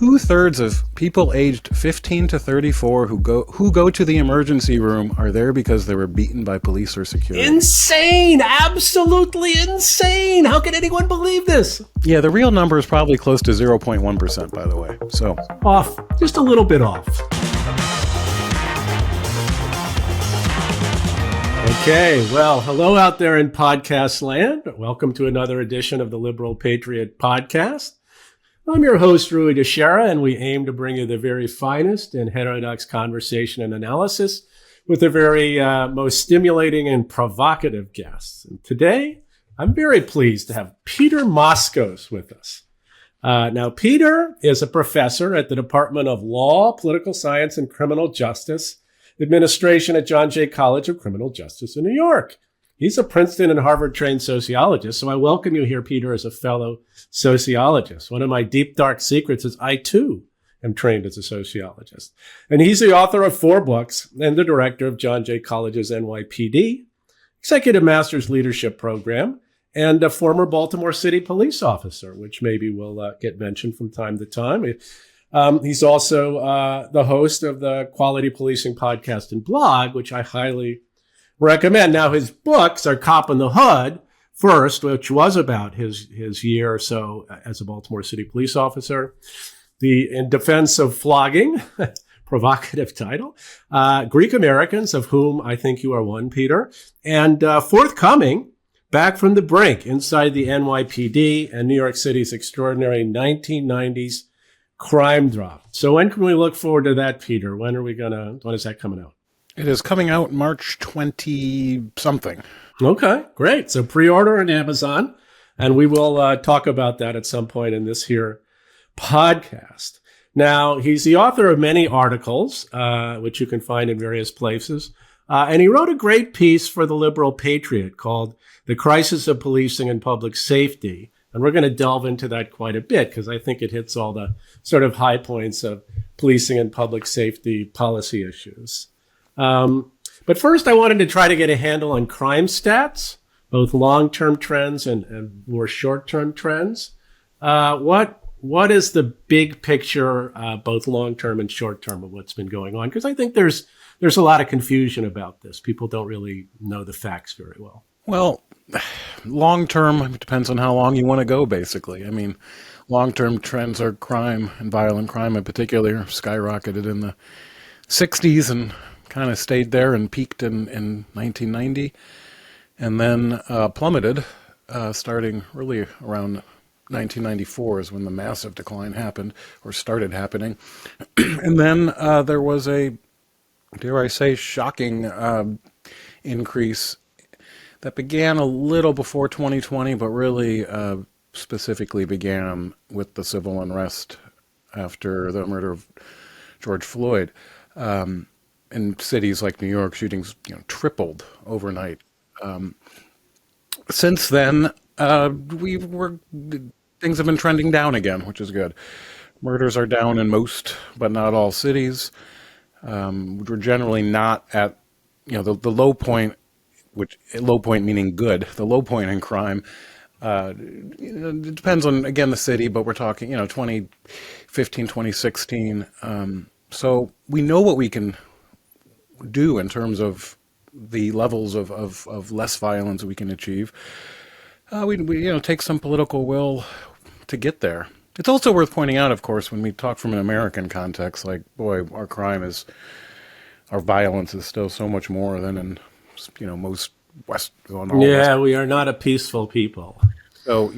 2/3 of people aged 15 to 34 who go to the emergency room are there because they were beaten by police or security. Insane! Absolutely insane! How can anyone believe this? Yeah, the real number is probably close to 0.1%, by the way. So off, just a little bit off. Okay, well, hello out there in podcast land. Welcome to another edition of the Liberal Patriot Podcast. I'm your host, Rui Teixeira, and we aim to bring you the very finest in heterodox conversation and analysis with the very most stimulating and provocative guests. And today, I'm very pleased to have Peter Moskos with us. Now, Peter is a professor at the Department of Law, Political Science, and Criminal Justice Administration at John Jay College of Criminal Justice in New York. He's a Princeton and Harvard-trained sociologist, so I welcome you here, Peter, as a fellow sociologist. One of my deep, dark secrets is I, too, am trained as a sociologist. And he's the author of 4 books and the director of John Jay College's NYPD, Executive Master's Leadership Program, and a former Baltimore City police officer, which maybe will get mentioned from time to time. He's also the host of the Quality Policing podcast and blog, which I highly recommend. Now, his books are Cop in the Hood, first, which was about his year or so as a Baltimore City police officer. The In Defense of Flogging, provocative title. Greek Americans, of whom I think you are one, Peter. And Forthcoming, Back from the Brink, Inside the NYPD and New York City's Extraordinary 1990s Crime Drop. So when can we look forward to that, Peter? When is that coming out? it is coming out March 20-something. Okay, great. So pre-order on Amazon, and we will talk about that at some point in this here podcast. Now, he's the author of many articles, which you can find in various places. And he wrote a great piece for the Liberal Patriot called The Crisis of Policing and Public Safety. And we're going to delve into that quite a bit because I think it hits all the sort of high points of policing and public safety policy issues. But first, I wanted to try to get a handle on crime stats, both long-term trends and more short-term trends. What is the big picture, both long-term and short-term, of what's been going on? Because I think there's a lot of confusion about this. People don't really know the facts very well. Well, long-term depends on how long you want to go, basically. I mean, long-term trends are crime and violent crime in particular skyrocketed in the 60s and kind of stayed there and peaked in 1990 and then plummeted starting really around 1994 is when the massive decline happened or started happening. And then there was a, dare I say, shocking increase that began a little before 2020, but really specifically began with the civil unrest after the murder of George Floyd. In cities like New York, shootings tripled overnight. Since then, things have been trending down again, which is good. Murders are down in most, but not all cities. We're generally not at, the low point, which low point meaning good, the low point in crime. It depends on, again, the city, but we're talking, 2015, 2016. So we know what we can do in terms of the levels of less violence we can achieve. We take some political will to get there. It's also worth pointing out, of course, when we talk from an American context, like, boy, our violence is still so much more than in, most West. Yeah, we are not a peaceful people. So,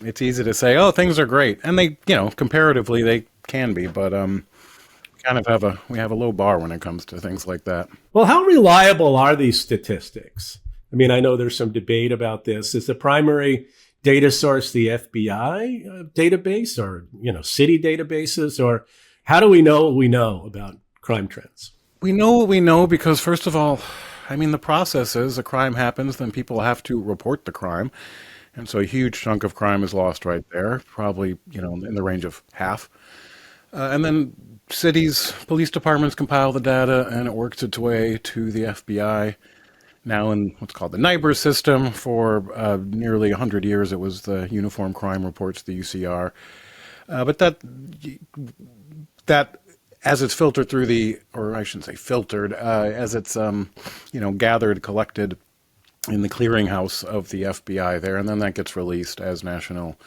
it's easy to say, oh, things are great. And they, comparatively, they can be, but we have a low bar when it comes to things like that. Well, how reliable are these statistics? I mean, I know there's some debate about this. Is the primary data source the FBI database or, city databases? Or how do we know what we know about crime trends? We know what we know because, first of all, the process is a crime happens, then people have to report the crime. And so a huge chunk of crime is lost right there, probably, in the range of half. And then cities, police departments compile the data and it works its way to the FBI. Now in what's called the NYPD system for nearly 100 years, it was the Uniform Crime Reports, the UCR. But that as it's filtered through or I shouldn't say filtered, as it's gathered, collected in the clearinghouse of the FBI there, and then that gets released as national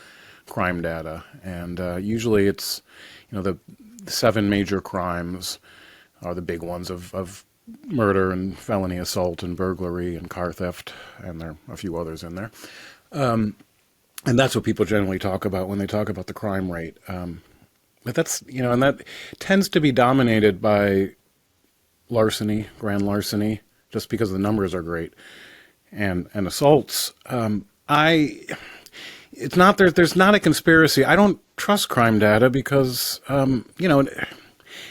crime data. And usually it's the 7 major crimes are the big ones of murder and felony assault and burglary and car theft, and there are a few others in there. And that's what people generally talk about when they talk about the crime rate. But that's, and that tends to be dominated by larceny, grand larceny, just because the numbers are great. And assaults. It's not there's not a conspiracy. I don't trust crime data because,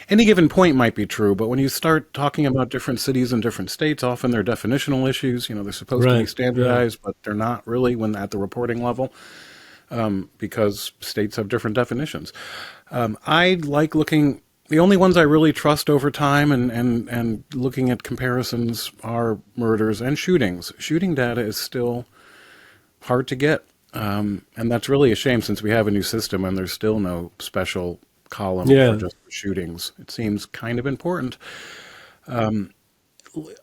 any given point might be true, but when you start talking about different cities and different states, often they're definitional issues. They're supposed to be standardized, but they're not really when at the reporting level, because states have different definitions. I like looking. The only ones I really trust over time and looking at comparisons are murders and shootings. Shooting data is still hard to get, and that's really a shame since we have a new system and there's still no special column for just shootings. It seems kind of important.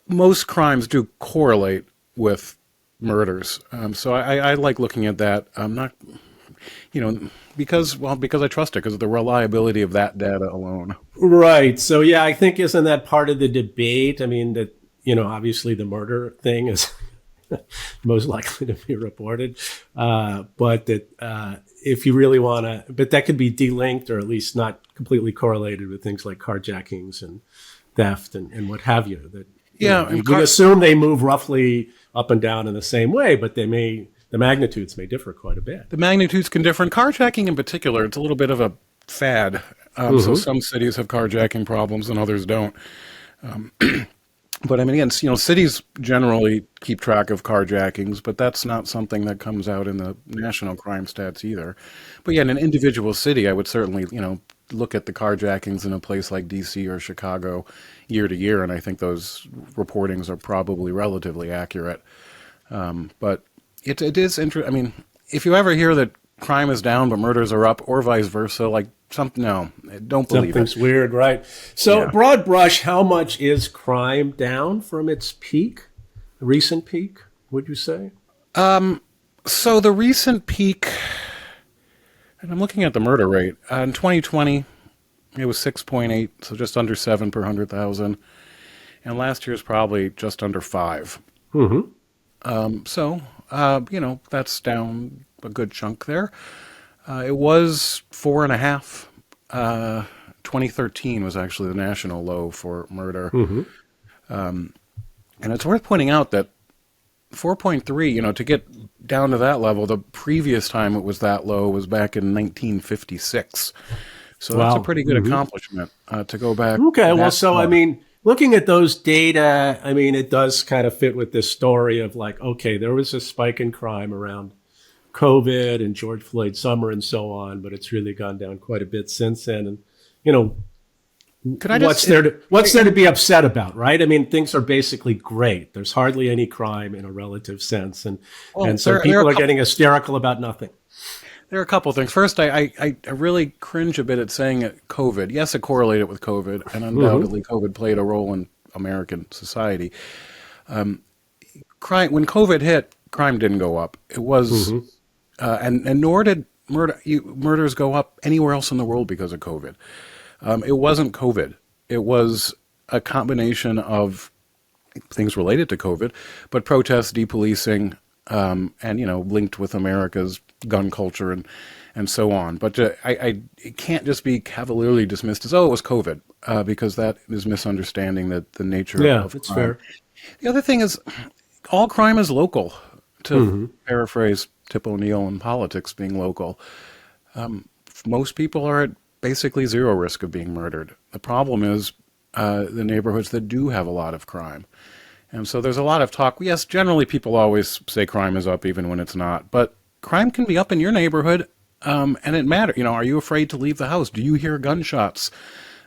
Most crimes do correlate with murders, so I like looking at that. I'm not, because I trust it because of the reliability of that data alone. Right. So I think isn't that part of the debate? I mean that obviously the murder thing is most likely to be reported, but that if you really want to, but that could be delinked or at least not completely correlated with things like carjackings and theft and what have you. That we assume they move roughly up and down in the same way, but the magnitudes may differ quite a bit. The magnitudes can differ. In carjacking in particular, it's a little bit of a fad. So some cities have carjacking problems and others don't. But I mean, again, cities generally keep track of carjackings, but that's not something that comes out in the national crime stats either. But in an individual city, I would certainly, look at the carjackings in a place like DC or Chicago year to year, and I think those reportings are probably relatively accurate. But it is interesting. I mean, if you ever hear that crime is down but murders are up, or vice versa, no, don't believe it. Something's weird, right? So broad brush, how much is crime down from its peak, recent peak, would you say? So the recent peak, and I'm looking at the murder rate, in 2020, it was 6.8, so just under 7 per 100,000. And last year's probably just under 5. So, that's down a good chunk there. It was 4.5. 2013 was actually the national low for murder. And it's worth pointing out that 4.3, to get down to that level, the previous time it was that low was back in 1956. So that's a pretty good accomplishment to go back. Okay, well, so, I mean, looking at those data, I mean, it does kind of fit with this story of there was a spike in crime around COVID and George Floyd summer and so on, but it's really gone down quite a bit since then. And, what's there to be upset about, right? I mean, things are basically great. There's hardly any crime in a relative sense. And so people are getting hysterical about nothing. There are a couple of things. First, I really cringe a bit at saying it COVID. Yes, it correlated with COVID, and undoubtedly COVID played a role in American society. Crime, when COVID hit, crime didn't go up. It was, and nor did murders go up anywhere else in the world because of COVID. It wasn't COVID. It was a combination of things related to COVID, but protests, depolicing, and linked with America's gun culture and so on. But it can't just be cavalierly dismissed as it was COVID, because that is misunderstanding the nature of crime. Yeah, fair. The other thing is, all crime is local. To paraphrase Tip O'Neill in politics, being local, most people are at basically zero risk of being murdered. The problem is the neighborhoods that do have a lot of crime. And so there's a lot of talk. Yes, generally people always say crime is up even when it's not. But crime can be up in your neighborhood, and it matters. Are you afraid to leave the house? Do you hear gunshots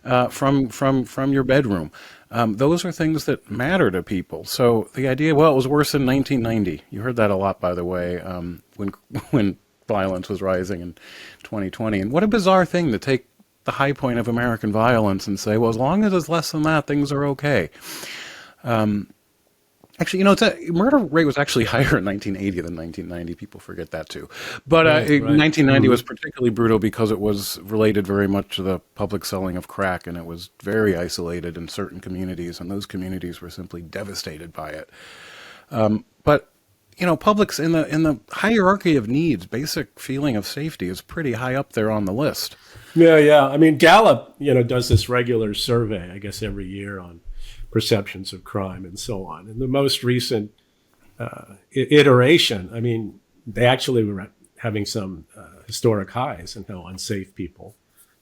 from your bedroom? Those are things that matter to people. So the idea, it was worse in 1990. You heard that a lot, by the way, when violence was rising in 2020. And what a bizarre thing to take the high point of American violence and say, well, as long as it's less than that, things are okay. Actually, murder rate was actually higher in 1980 than 1990. People forget that too. But Right. 1990 was particularly brutal because it was related very much to the public selling of crack, and it was very isolated in certain communities, and those communities were simply devastated by it. But public's in the hierarchy of needs, basic feeling of safety is pretty high up there on the list. Yeah. I mean, Gallup, does this regular survey, I guess, every year on perceptions of crime and so on. And the most recent iteration, I mean, they actually were having some historic highs in how unsafe people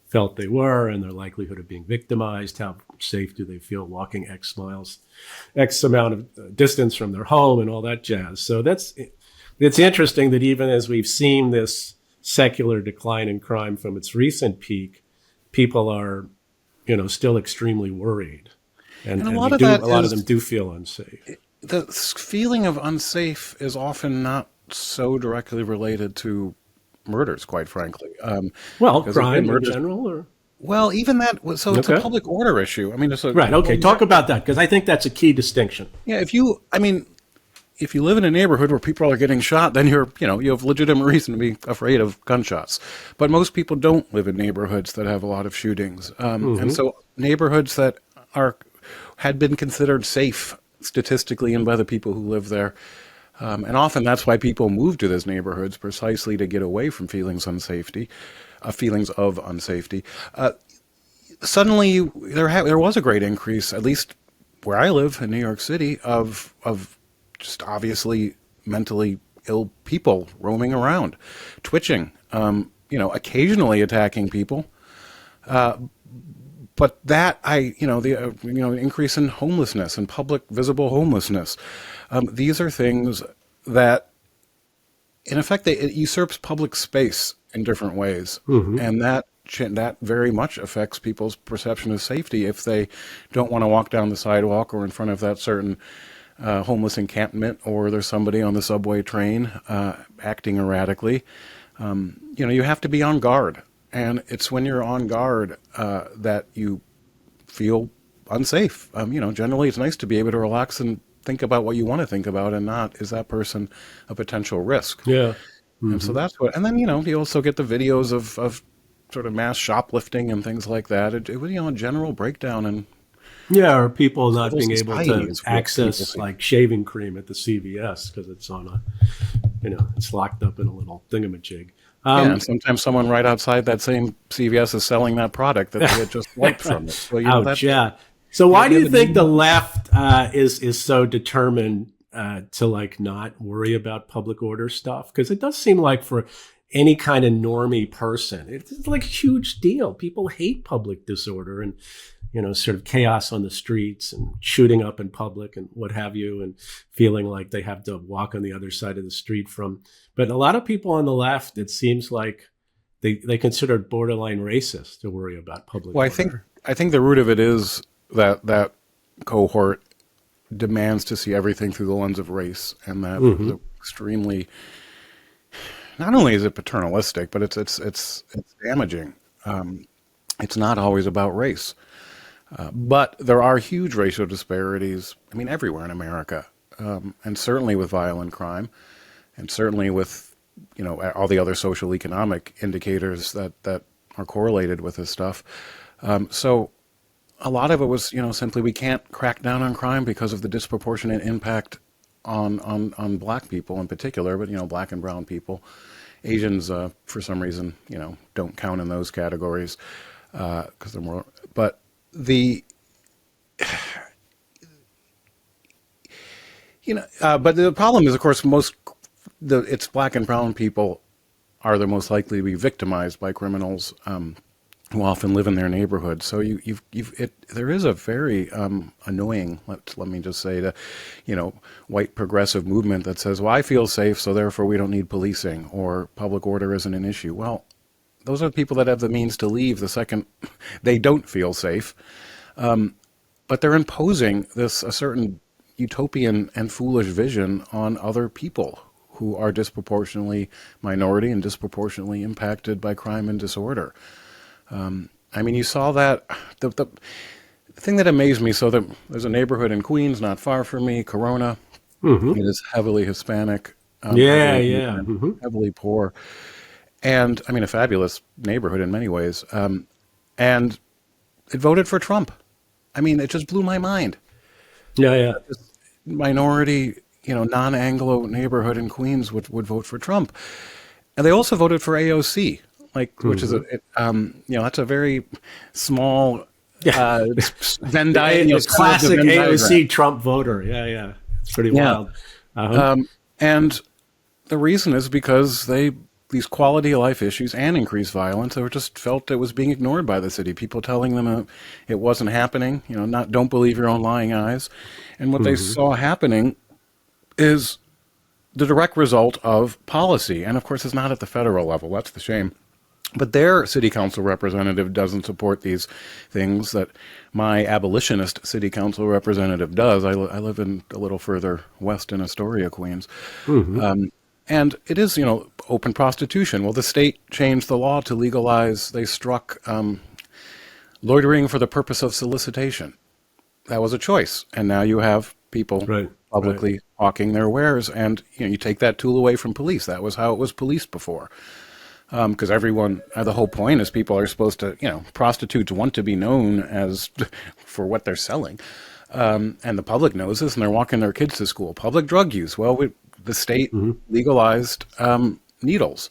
felt they were and their likelihood of being victimized. How safe do they feel walking X amount of distance from their home and all that jazz. So it's interesting that even as we've seen this secular decline in crime from its recent peak, people are, still extremely worried. And a lot of them do feel unsafe. The feeling of unsafe is often not so directly related to murders, quite frankly. Crime in general, or well, even that. So it's a public order issue. I mean, right. Okay, talk about that because I think that's a key distinction. Yeah, if you live in a neighborhood where people are getting shot, then you have legitimate reason to be afraid of gunshots. But most people don't live in neighborhoods that have a lot of shootings, and so neighborhoods that had been considered safe statistically and by the people who live there. And often that's why people move to those neighborhoods, precisely to get away from feelings of unsafety. Suddenly, there was a great increase, at least where I live in New York City, of just obviously mentally ill people roaming around, twitching, occasionally attacking people. But that the increase in homelessness and public visible homelessness, these are things that, in effect, it usurps public space in different ways, and that very much affects people's perception of safety if they don't want to walk down the sidewalk or in front of that certain homeless encampment, or there's somebody on the subway train acting erratically. You have to be on guard. And it's when you're on guard that you feel unsafe. Generally it's nice to be able to relax and think about what you want to think about and not, is that person a potential risk? Yeah. And so that's what, and then, you also get the videos of sort of mass shoplifting and things like that. It was, a general breakdown in. Yeah, or people not being able to is what access like shaving cream at the CVS because it's on it's locked up in a little thingamajig. And sometimes someone right outside that same CVS is selling that product that they had just wiped from it. So, ouch, yeah. So why do you think the left is so determined to not worry about public order stuff? Because it does seem like for any kind of normie person, it's like a huge deal. People hate public disorder and sort of chaos on the streets and shooting up in public and what have you, and feeling like they have to walk on the other side of the street from. But a lot of people on the left, it seems like they consider it borderline racist to worry about public order. I think the root of it is that cohort demands to see everything through the lens of race, and that is extremely. Not only is it paternalistic, but it's damaging. It's not always about race. But there are huge racial disparities, everywhere in America, and certainly with violent crime, and certainly with, all the other social economic indicators that are correlated with this stuff. So a lot of it was, simply we can't crack down on crime because of the disproportionate impact on black people in particular, but, black and brown people. Asians, for some reason, don't count in those categories because they're more, but but the problem is, of course, it's black and brown people are the most likely to be victimized by criminals who often live in their neighborhood. So there is a very annoying, let me just say, white progressive movement that says, well, I feel safe, so therefore we don't need policing, or public order isn't an issue. Well, those are the people that have the means to leave the second they don't feel safe. But they're imposing a certain utopian and foolish vision on other people who are disproportionately minority and disproportionately impacted by crime and disorder. I mean, you saw that. The thing that amazed me, so there's a neighborhood in Queens not far from me, Corona. Mm-hmm. It is heavily Hispanic, Yeah, heavily yeah. immigrant, Mm-hmm. heavily poor, and I mean a fabulous neighborhood in many ways. And it voted for Trump. I mean, it just blew my mind. Yeah, yeah. This minority, non-Anglo neighborhood in Queens would vote for Trump, and they also voted for AOC, which is Mm-hmm. that's a very small Yeah. Venn diagram, A center of the classic Venn diagram. AOC Trump voter. Yeah, yeah. It's pretty Yeah. wild. Uh-huh. And the reason is because these quality of life issues and increased violence, they were just felt it was being ignored by the city. People telling them it wasn't happening. Don't believe your own lying eyes. And what they saw happening is the direct result of policy. And of course, it's not at the federal level. That's the shame. But their city council representative doesn't support these things that my abolitionist city council representative does. I live in a little further west in Astoria, Queens. And it is, open prostitution. Well, the state changed the law to legalize, they struck loitering for the purpose of solicitation. That was a choice. And now you have people Right. publicly hawking their wares, and you take that tool away from police. That was how it was policed before. Because everyone, the whole point is people are supposed to, prostitutes want to be known as for what they're selling. And the public knows this, and they're walking their kids to school. Public drug use. Well, the state legalized needles.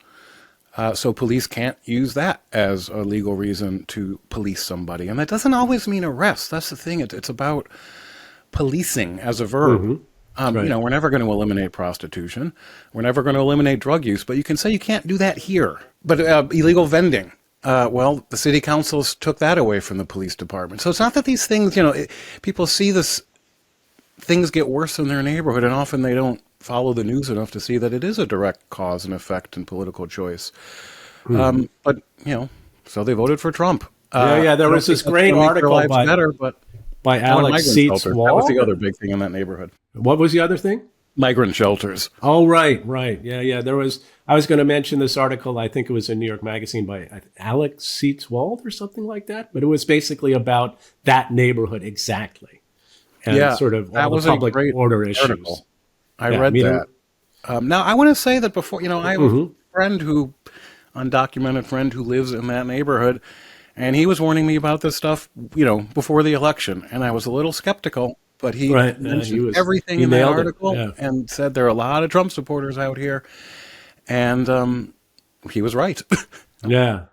So police can't use that as a legal reason to police somebody. And that doesn't always mean arrest. That's the thing. It's about policing as a verb. Right. We're never going to eliminate prostitution. We're never going to eliminate drug use, but you can say you can't do that here. But illegal vending, well, the city councils took that away from the police department. So it's not that these things, people see this, things get worse in their neighborhood, and often they don't follow the news enough to see that it is a direct cause and effect in political choice. But, so they voted for Trump. Yeah. There was this great article by Alex Seats Wall. That was the other big thing in that neighborhood. What was the other thing? Migrant shelters. Oh, right. Yeah. I was going to mention this article. I think it was in New York Magazine by Alex Seats Wald or something like that. But it was basically about that neighborhood exactly, and sort of all the public order issues. Article. I read that. Now I want to say that before, I have a undocumented friend who lives in that neighborhood, and he was warning me about this stuff, before the election, and I was a little skeptical. But he mentioned everything in that article and said there are a lot of Trump supporters out here. And he was right. Yeah.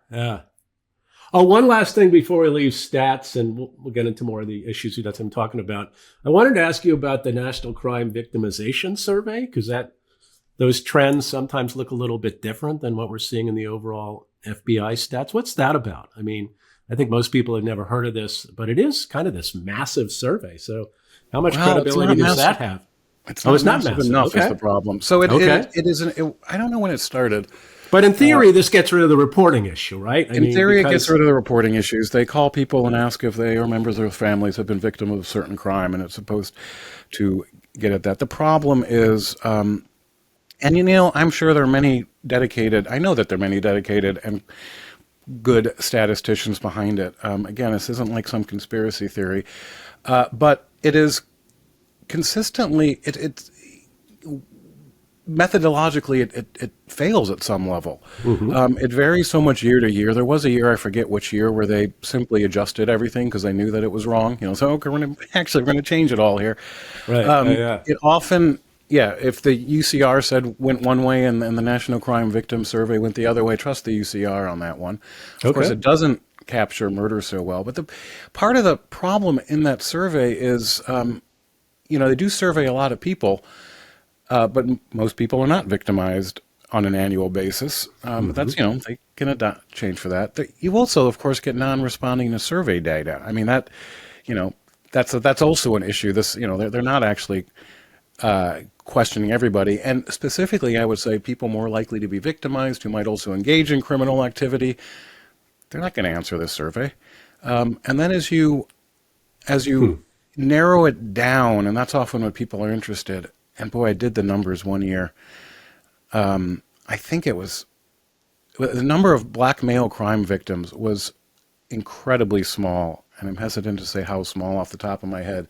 Oh, one last thing before we leave stats, and we'll get into more of the issues that I'm talking about. I wanted to ask you about the National Crime Victimization Survey, because those trends sometimes look a little bit different than what we're seeing in the overall FBI stats. What's that about? I mean, I think most people have never heard of this, but it is kind of this massive survey. So how much credibility does that have? It's not massive enough is the problem. So it isn't. I don't know when it started. But in theory, this gets rid of the reporting issue, right? In theory, it gets rid of the reporting issues. They call people and ask if they or members of their families have been victim of a certain crime, and it's supposed to get at that. The problem is, and I'm sure there are many dedicated, I know that there are many dedicated and good statisticians behind it. Again, this isn't like some conspiracy theory, but it is consistently, methodologically, it fails at some level. It varies so much year to year. There was a year, I forget which year, where they simply adjusted everything because they knew that it was wrong. So okay, we're going to change it all here. Right. It often, if the UCR went one way and the National Crime Victim Survey went the other way, trust the UCR on that one. Of course, it doesn't capture murder so well. But the part of the problem in that survey is, they do survey a lot of people, but most people are not victimized on an annual basis. That's, they can change for that. You also, of course, get non-responding to survey data. I mean, that's also an issue. They're not actually questioning everybody. And specifically, I would say people more likely to be victimized who might also engage in criminal activity, they're not going to answer this survey. And then as you narrow it down, and that's often what people are interested. And boy, I did the numbers one year. I think it was the number of black male crime victims was incredibly small, and I'm hesitant to say how small off the top of my head.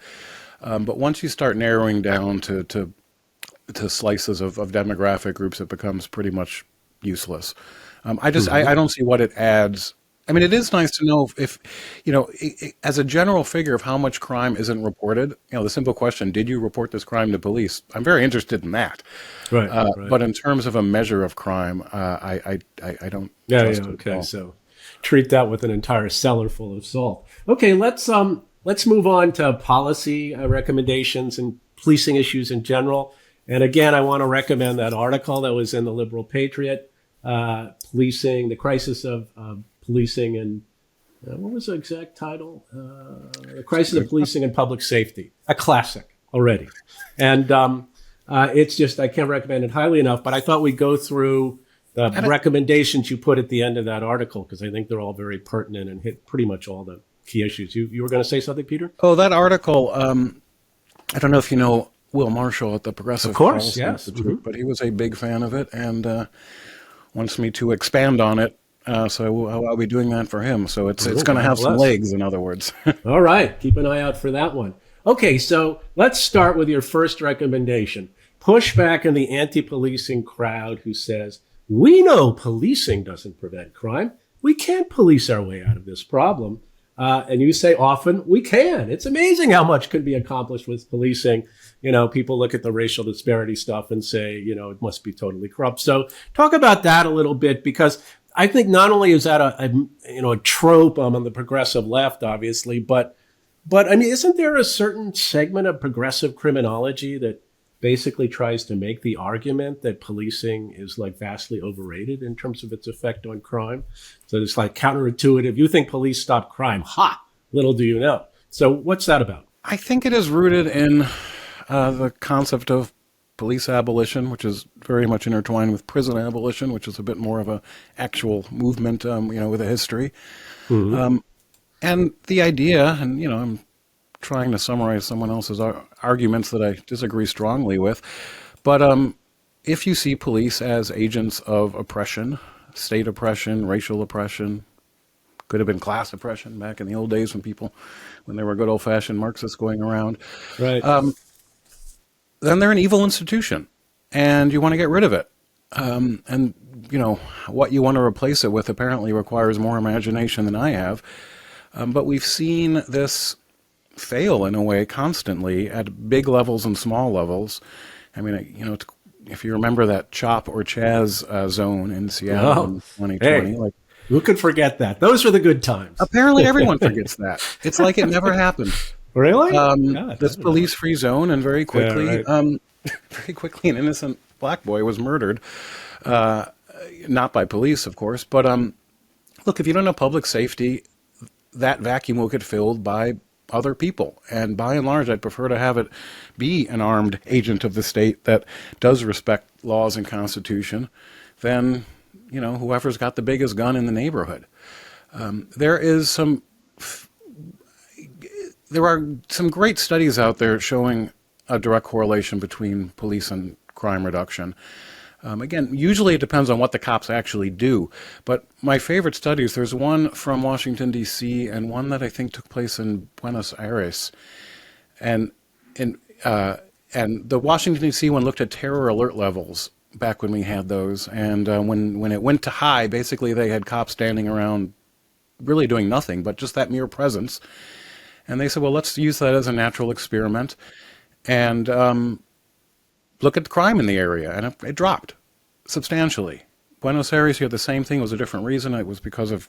But once you start narrowing down to slices of demographic groups, it becomes pretty much useless. I don't see what it adds. I mean, it is nice to know if as a general figure of how much crime isn't reported. The simple question: did you report this crime to police? I'm very interested in that. Right. But in terms of a measure of crime, I don't Yeah. trust Yeah. it at Okay. all. So treat that with an entire cellar full of salt. Okay. Let's move on to policy recommendations and policing issues in general. And again, I want to recommend that article that was in the Liberal Patriot, policing the crisis of policing and what was the exact title? The crisis of policing and public safety, a classic already. And it's just, I can't recommend it highly enough, but I thought we'd go through the recommendations you put at the end of that article, because I think they're all very pertinent and hit pretty much all the key issues. You were going to say something, Peter? Oh, that article. I don't know if you know Will Marshall at the Progressive Of course, Policy yes. Institute, but he was a big fan of it and wants me to expand on it. So I'll be doing that for him. So it's going to have some legs, in other words. All right. Keep an eye out for that one. Okay, so let's start with your first recommendation. Push back on the anti-policing crowd who says, we know policing doesn't prevent crime. We can't police our way out of this problem. And you say often, we can. It's amazing how much could be accomplished with policing. People look at the racial disparity stuff and say, it must be totally corrupt. So talk about that a little bit, because I think not only is that a trope on the progressive left, obviously, but I mean, isn't there a certain segment of progressive criminology that basically tries to make the argument that policing is like vastly overrated in terms of its effect on crime? So it's like counterintuitive. You think police stop crime? Ha! Little do you know. So what's that about? I think it is rooted in the concept of police abolition, which is very much intertwined with prison abolition, which is a bit more of a actual movement, with a history. Mm-hmm. And the idea, and I'm trying to summarize someone else's arguments that I disagree strongly with, but if you see police as agents of oppression, state oppression, racial oppression, could have been class oppression back in the old days when there were good old-fashioned Marxists going around, Right. then they're an evil institution, and you want to get rid of it. And what you want to replace it with apparently requires more imagination than I have. But we've seen this fail in a way constantly at big levels and small levels. I mean, if you remember that Chop or Chaz zone in Seattle in 2020, hey, who could forget that? Those were the good times. Apparently everyone forgets that. It's like it never happened. Really? This police-free zone, and very quickly, Yeah, very quickly, an innocent black boy was murdered. Not by police, of course, but look, if you don't have public safety, that vacuum will get filled by other people. And by and large, I'd prefer to have it be an armed agent of the state that does respect laws and constitution than, whoever's got the biggest gun in the neighborhood. There are some great studies out there showing a direct correlation between police and crime reduction. Again, usually it depends on what the cops actually do. But my favorite studies, there's one from Washington, D.C., and one that I think took place in Buenos Aires. And the Washington, D.C. one looked at terror alert levels back when we had those. And when it went to high, basically they had cops standing around really doing nothing, but just that mere presence. And they said, well, let's use that as a natural experiment. And look at the crime in the area, and it dropped substantially. Buenos Aires, you had the same thing. It was a different reason. It was because of,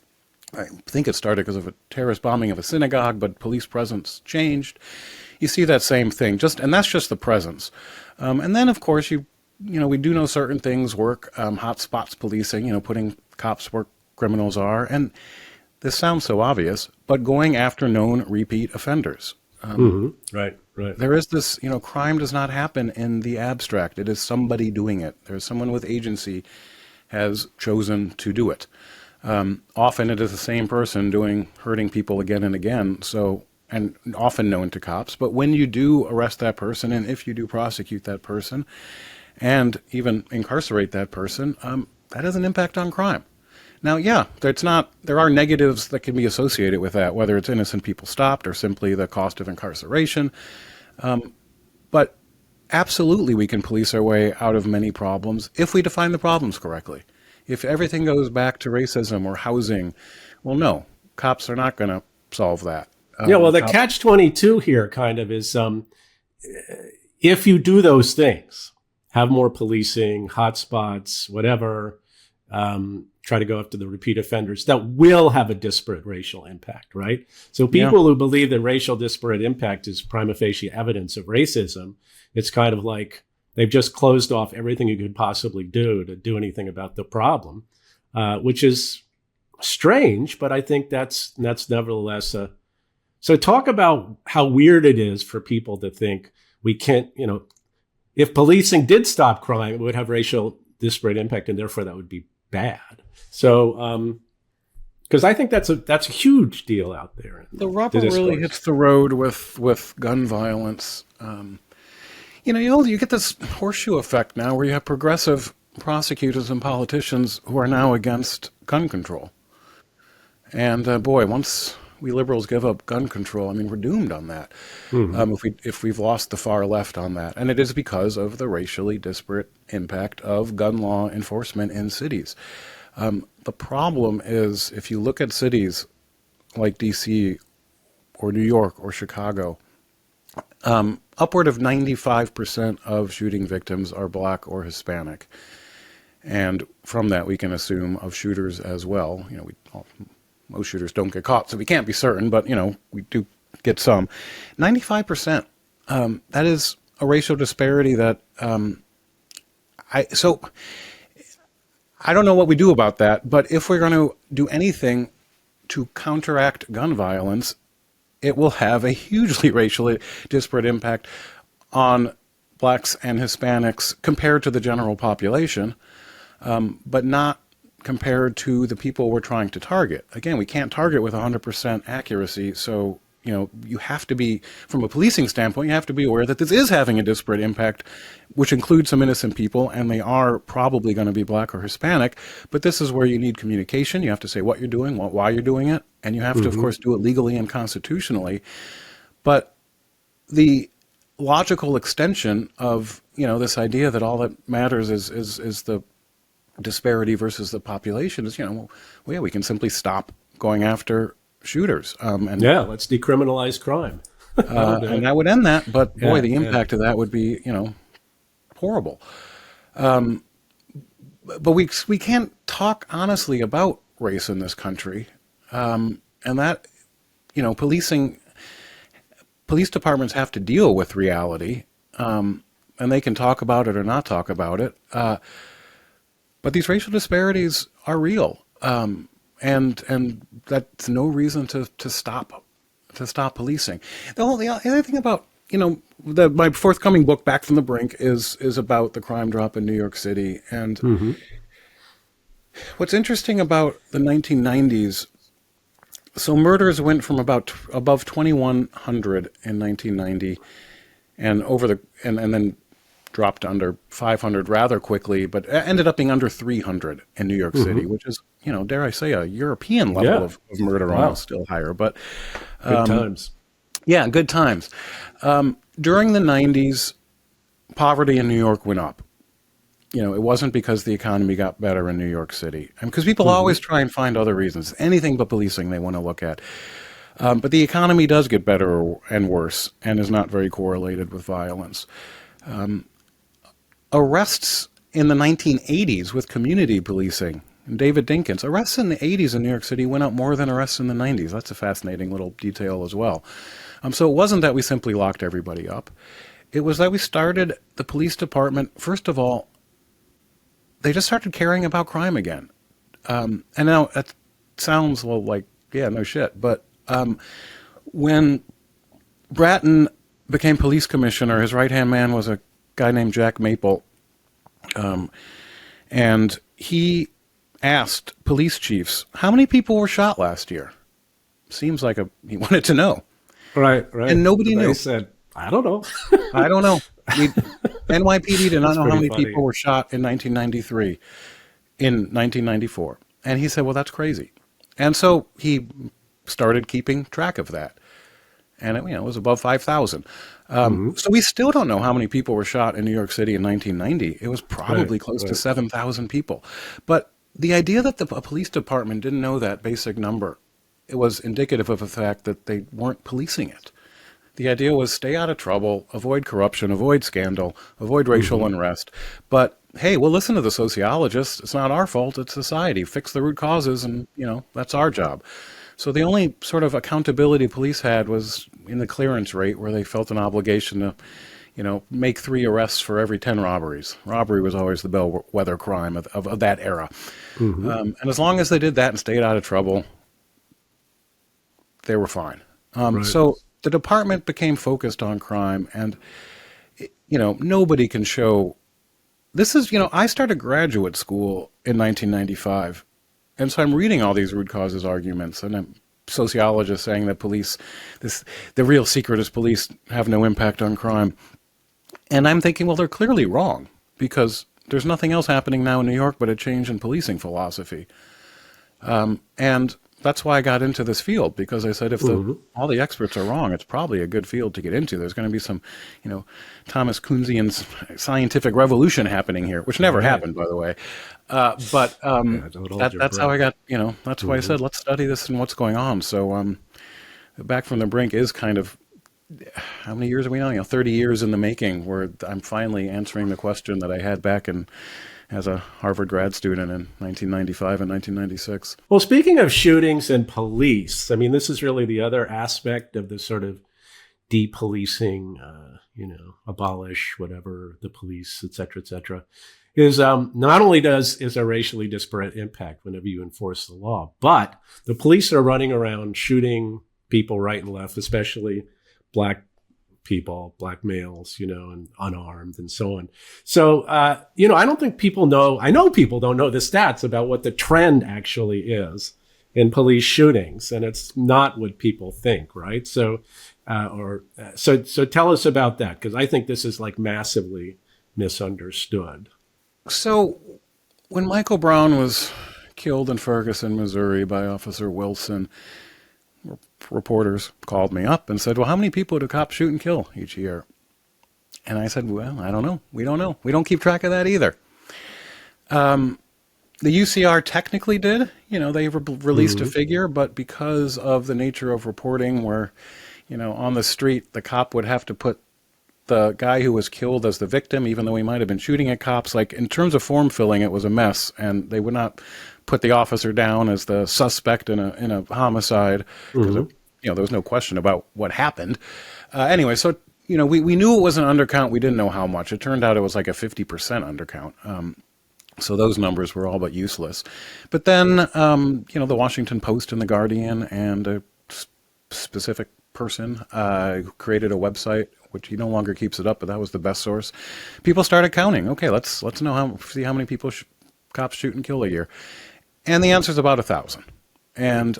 I think it started because of a terrorist bombing of a synagogue, but police presence changed. You see that same thing, and that's just the presence. And then, of course, we do know certain things work. Hot spots policing, putting cops where criminals are, and this sounds so obvious, but going after known repeat offenders. Right. There is this, crime does not happen in the abstract. It is somebody doing it. There's someone with agency has chosen to do it. Often it is the same person hurting people again and again. And often known to cops. But when you do arrest that person, and if you do prosecute that person, and even incarcerate that person, that has an impact on crime. Now, yeah, there are negatives that can be associated with that, whether it's innocent people stopped or simply the cost of incarceration. But absolutely, we can police our way out of many problems if we define the problems correctly. If everything goes back to racism or housing, well, no, cops are not going to solve that. Yeah, well, the catch-22 here kind of is if you do those things, have more policing, hotspots, whatever, try to go after the repeat offenders, that will have a disparate racial impact, right? So people who believe that racial disparate impact is prima facie evidence of racism, it's kind of like they've just closed off everything you could possibly do to do anything about the problem, which is strange, but I think that's nevertheless a... So talk about how weird it is for people to think we can't, if policing did stop crime, it would have racial disparate impact, and therefore that would be bad. So, because I think that's a huge deal out there. The rubber really hits the road with gun violence. You get this horseshoe effect now where you have progressive prosecutors and politicians who are now against gun control. And boy, once we liberals give up gun control, I mean, we're doomed on that. If we've lost the far left on that. And it is because of the racially disparate impact of gun law enforcement in cities. The problem is, if you look at cities like DC or New York or Chicago, upward of 95% of shooting victims are Black or Hispanic. And from that, we can assume of shooters as well. Most shooters don't get caught, so we can't be certain, but, we do get some. 95%, that is a racial disparity that, I don't know what we do about that, but if we're going to do anything to counteract gun violence, it will have a hugely racially disparate impact on Blacks and Hispanics compared to the general population, but not compared to the people we're trying to target. Again, we can't target with 100% accuracy, so you have to be, from a policing standpoint, you have to be aware that this is having a disparate impact, which includes some innocent people, and they are probably going to be Black or Hispanic, but this is where you need communication. You have to say what you're doing, why you're doing it, and you have to, of course, do it legally and constitutionally. But the logical extension of, this idea that all that matters is the disparity versus the population is, we can simply stop going after shooters. Let's decriminalize crime. And that would end that, but boy, the impact of that would be, horrible. But we can't talk honestly about race in this country. And that, police departments have to deal with reality, and they can talk about it or not talk about it. But these racial disparities are real. And that's no reason to stop policing. The other thing about, my forthcoming book, Back from the Brink, is about the crime drop in New York City. And what's interesting about the 1990s, so murders went from about above 2,100 in 1990 and and then dropped under 500 rather quickly, but ended up being under 300 in New York City, which is, dare I say, a European level of murder, almost still higher. But good times. Yeah, good times. During the 90s, poverty in New York went up. It wasn't because the economy got better in New York City. And because people always try and find other reasons. Anything but policing they want to look at. But the economy does get better and worse and is not very correlated with violence. Arrests in the 1980s with community policing, David Dinkins, arrests in the 80s in New York City went up more than arrests in the 90s. That's a fascinating little detail as well. So it wasn't that we simply locked everybody up. It was that we started the police department, first of all, they just started caring about crime again. And now that sounds like, yeah, no shit. But when Bratton became police commissioner, his right-hand man was a guy named Jack Maple. And he asked police chiefs, how many people were shot last year? Seems like he wanted to know. Right. And nobody knew. They said, I don't know. I don't know. NYPD did not That's know how pretty many funny. people were shot in 1993, in 1994. And he said, well, that's crazy. And so he started keeping track of that. And it was above 5,000. Hmm. So we still don't know how many people were shot in New York City in 1990. It was Right, probably close to right. 7,000 people. But the idea that the police department didn't know that basic number, it was indicative of the fact that they weren't policing it. The idea was stay out of trouble, avoid corruption, avoid scandal, avoid racial Hmm. unrest. But hey, we'll listen to the sociologists. It's not our fault, it's society. Fix the root causes, and, that's our job. So the only sort of accountability police had was in the clearance rate, where they felt an obligation to, make 3 arrests for every 10 robberies. Robbery was always the bellwether crime of that era. Hmm. And as long as they did that and stayed out of trouble, they were fine. Right. So the department became focused on crime, and nobody can show. This is, I started graduate school in 1995, and so I'm reading all these root causes arguments, and I'm sociologists saying that the real secret is police have no impact on crime, and I'm thinking, well, they're clearly wrong because there's nothing else happening now in New York but a change in policing philosophy. And that's why I got into this field, because I said if Hmm. all the experts are wrong, it's probably a good field to get into. There's going to be some, Thomas Kuhnsian scientific revolution happening here, which never Right. happened, by the way. But Yeah, don't hold your that's how I breath. got, that's why I Hmm. said let's study this and what's going on. So Back from the Brink is kind of, how many years are we now? 30 years in the making, where I'm finally answering the question that I had back in as a Harvard grad student in 1995 and 1996. Well, speaking of shootings and police, I mean, this is really the other aspect of the sort of depolicing, abolish whatever the police, et cetera, is not only is a racially disparate impact whenever you enforce the law, but the police are running around shooting people right and left, especially black people, black males, and unarmed and so on. So, I don't think people know, I know people don't know the stats about what the trend actually is in police shootings. And it's not what people think, right? So tell us about that, because I think this is like massively misunderstood. So when Michael Brown was killed in Ferguson, Missouri by Officer Wilson, reporters called me up and said, well, how many people do cops shoot and kill each year? And I said, well, I don't know. We don't know. We don't keep track of that either. The UCR technically did. They released a Hmm. figure, but because of the nature of reporting where, on the street, the cop would have to put the guy who was killed as the victim, even though he might have been shooting at cops. Like, in terms of form filling, it was a mess, and they would not put the officer down as the suspect in a homicide, because Hmm. there was no question about what happened. Anyway, so we knew it was an undercount. We didn't know how much. It turned out it was like a 50% undercount. So those numbers were all but useless. But then, the Washington Post and the Guardian and a specific person who created a website, which he no longer keeps it up, but that was the best source. People started counting. Okay, let's see how many people cops shoot and kill a year, and the answer is about 1,000. And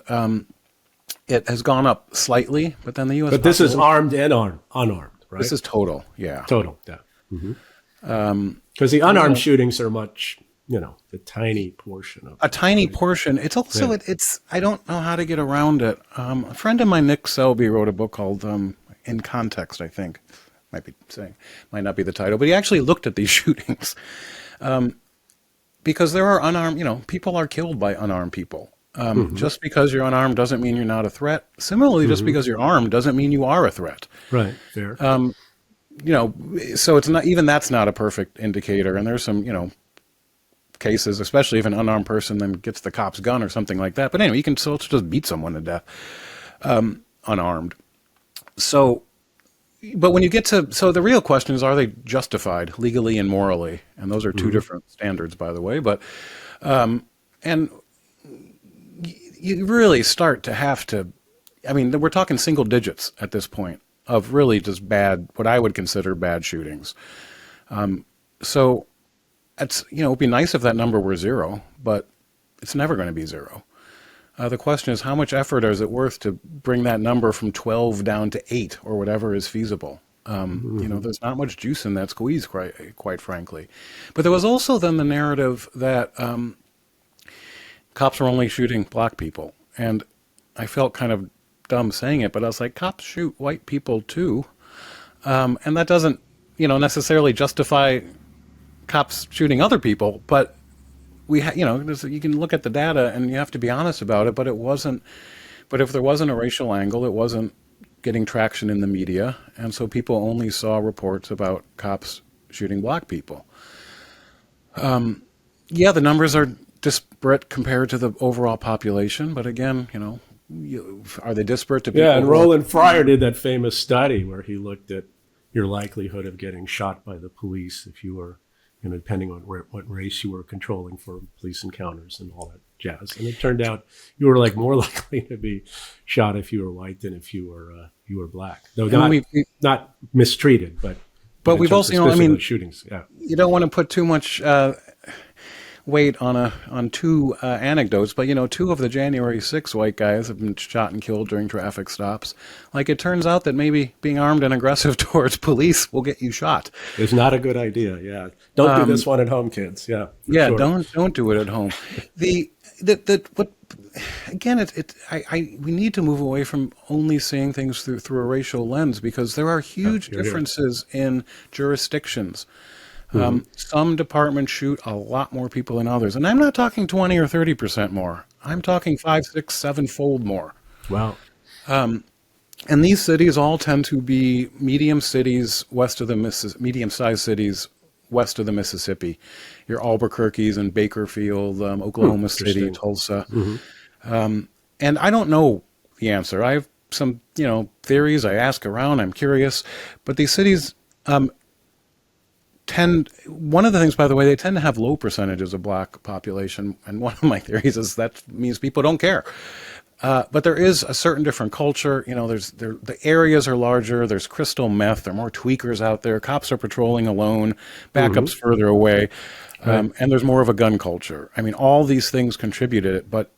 it has gone up slightly, but then the U.S. But this is population. armed and unarmed, This right? is total, yeah. Total, yeah. Because the unarmed Yeah. shootings are much, the tiny portion of A it. tiny Right? portion. It's also Yeah. it's. I don't know how to get around it. A friend of mine, Nick Selby, wrote a book called "In Context." I think might not be the title, but he actually looked at these shootings because there are unarmed. People are killed by unarmed people. Hmm. Just because you're unarmed doesn't mean you're not a threat. Similarly, just Hmm. because you're armed doesn't mean you are a threat. Right. Fair. So it's not, even that's not a perfect indicator. And there's some cases, especially if an unarmed person then gets the cop's gun or something like that. But anyway, you can still just beat someone to death unarmed. So, but when you get to, so the real question is, are they justified legally and morally? And those are two Hmm. different standards, by the way. But and you really start to have to, I mean, we're talking single digits at this point of really just bad, what I would consider bad shootings. So it's, it'd be nice if that number were zero, but it's never going to be zero. The question is, how much effort is it worth to bring that number from 12 down to 8 or whatever is feasible? There's not much juice in that squeeze, quite frankly. But there was also then the narrative that cops were only shooting black people. And I felt kind of dumb saying it, but I was like, cops shoot white people too. And that doesn't, necessarily justify cops shooting other people, but you can look at the data and you have to be honest about it, but if there wasn't a racial angle, it wasn't getting traction in the media, and so people only saw reports about cops shooting black people. The numbers are disparate compared to the overall population, but again, are they disparate to people? Yeah, and Roland Fryer did that famous study where he looked at your likelihood of getting shot by the police if you were, depending on what race you were controlling for police encounters and all that jazz. And it turned out you were more likely to be shot if you were white than if you were black. Though not mistreated, but we've also, shootings. Yeah, you don't want to put too much weight on two anecdotes, but two of the January 6 white guys have been shot and killed during traffic stops. It turns out that maybe being armed and aggressive towards police will get you shot. It's not a good idea. Yeah, don't do this one at home, kids. Yeah, sure. Don't do it at home. We need to move away from only seeing things through a racial lens, because there are huge differences in jurisdictions. Some departments shoot a lot more people than others. And I'm not talking 20 or 30% more. I'm talking 5, 6, 7-fold more. Wow. And these cities all tend to be medium-sized cities west of the Mississippi. Your Albuquerques and Bakerfield, Oklahoma City, Tulsa. And I don't know the answer. I have some, theories. I ask around. I'm curious. But these cities one of the things, by the way, they tend to have low percentages of black population, and one of my theories is that means people don't care. But there is a certain different culture. The areas are larger. There's crystal meth. There are more tweakers out there. Cops are patrolling alone. Backups further away, and there's more of a gun culture. All these things contributed it. But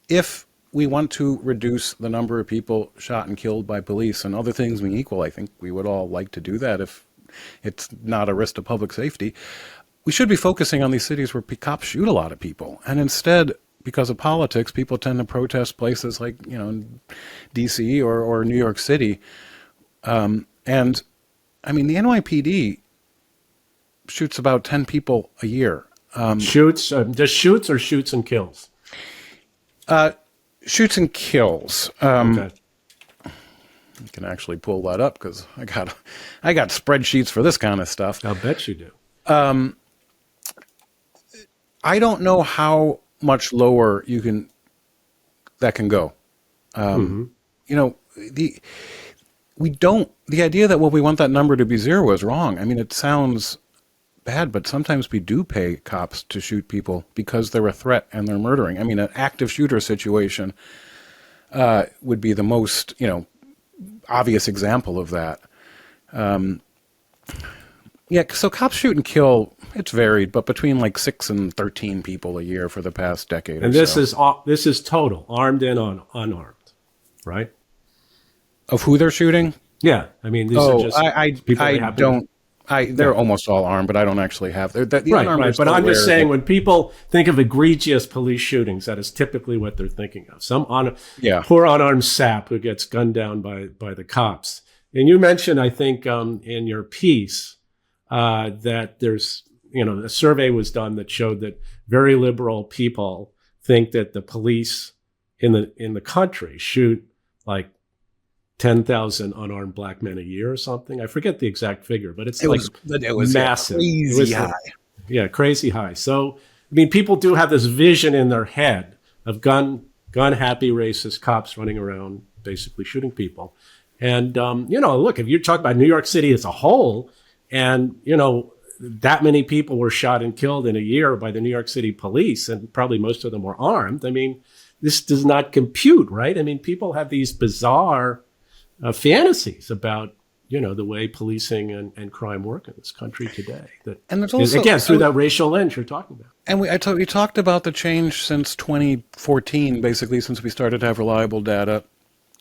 if we want to reduce the number of people shot and killed by police, and other things being equal, I think we would all like to do that if it's not a risk to public safety. We should be focusing on these cities where cops shoot a lot of people. And instead, because of politics, people tend to protest places like, D.C. or New York City. The NYPD shoots about 10 people a year. Shoots or shoots and kills? Shoots and kills. Okay. You can actually pull that up because I got spreadsheets for this kind of stuff. I'll bet you do. I don't know how much lower that can go. The idea that we want that number to be zero is wrong. It sounds bad, but sometimes we do pay cops to shoot people because they're a threat and they're murdering. An active shooter situation would be the most, obvious example of that. So cops shoot and kill, it's varied, but between 6 and 13 people a year for the past decade. And this is total, armed and unarmed, right? Of who they're shooting? Yeah, these are just people they're almost all armed, but I don't actually have. Right. But I'm just saying, when people think of egregious police shootings, that is typically what they're thinking of. Poor unarmed sap who gets gunned down by the cops. And you mentioned, I think, in your piece that there's, a survey was done that showed that very liberal people think that the police in the country shoot 10,000 unarmed black men a year or something. I forget the exact figure, but it was massive. Crazy high. Crazy high. So, people do have this vision in their head of gun-happy racist cops running around basically shooting people. And, look, if you talk about New York City as a whole, and, that many people were shot and killed in a year by the New York City police, and probably most of them were armed. This does not compute, right? People have these bizarre fantasies about the way policing and crime work in this country today. And there's also, again, through that racial lens you're talking about. And we talked about the change since 2014, basically since we started to have reliable data,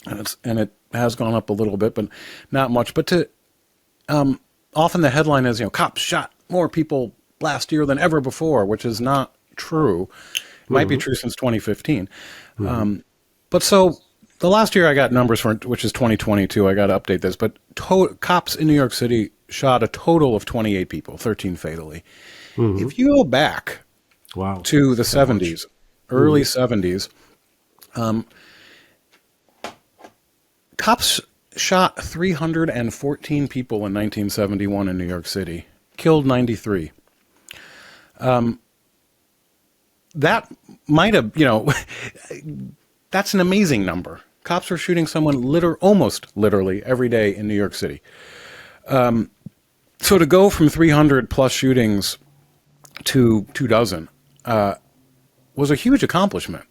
and it has gone up a little bit, but not much. But often the headline is, cops shot more people last year than ever before, which is not true. It might be true since 2015. But so the last year I got numbers for, which is 2022. I got to update this, but cops in New York City shot a total of 28 people, 13 fatally. If you go back to the 70s, early 70s, cops shot 314 people in 1971 in New York City, killed 93. That might have, that's an amazing number. Cops are shooting someone almost literally every day in New York City. So to go from 300 plus shootings to 24 was a huge accomplishment.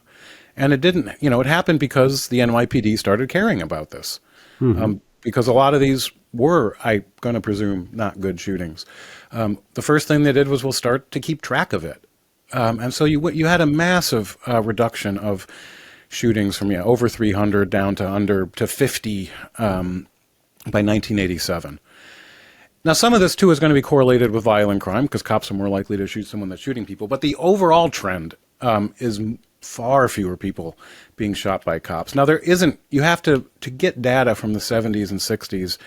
And it didn't, it happened because the NYPD started caring about this. Because a lot of these were, I'm going to presume, not good shootings. The first thing they did was, we'll start to keep track of it. And so you had a massive reduction of shootings from over 300 down to 50 by 1987. Now, some of this, too, is going to be correlated with violent crime because cops are more likely to shoot someone that's shooting people. But the overall trend is far fewer people being shot by cops. Now, you have to get data from the 70s and 60s,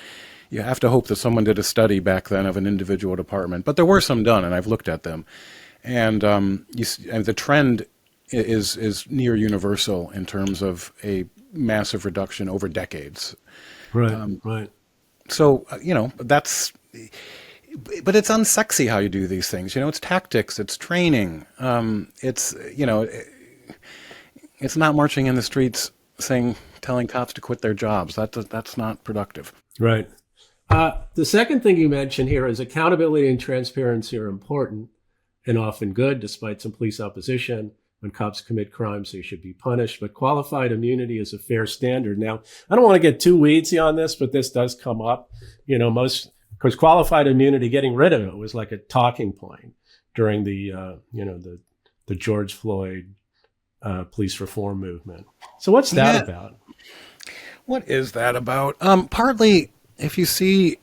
you have to hope that someone did a study back then of an individual department. But there were some done, and I've looked at them. And the trend is near universal in terms of a massive reduction over decades. Right. So, that's... But it's unsexy how you do these things. It's tactics, it's training. It's not marching in the streets telling cops to quit their jobs. That's not productive. Right. The second thing you mentioned here is accountability and transparency are important and often good, despite some police opposition. When cops commit crimes, they should be punished. But qualified immunity is a fair standard. Now, I don't want to get too weedsy on this, but this does come up. Because qualified immunity, getting rid of it was like a talking point during the George Floyd police reform movement. So what's that about? What is that about? Partly, if you see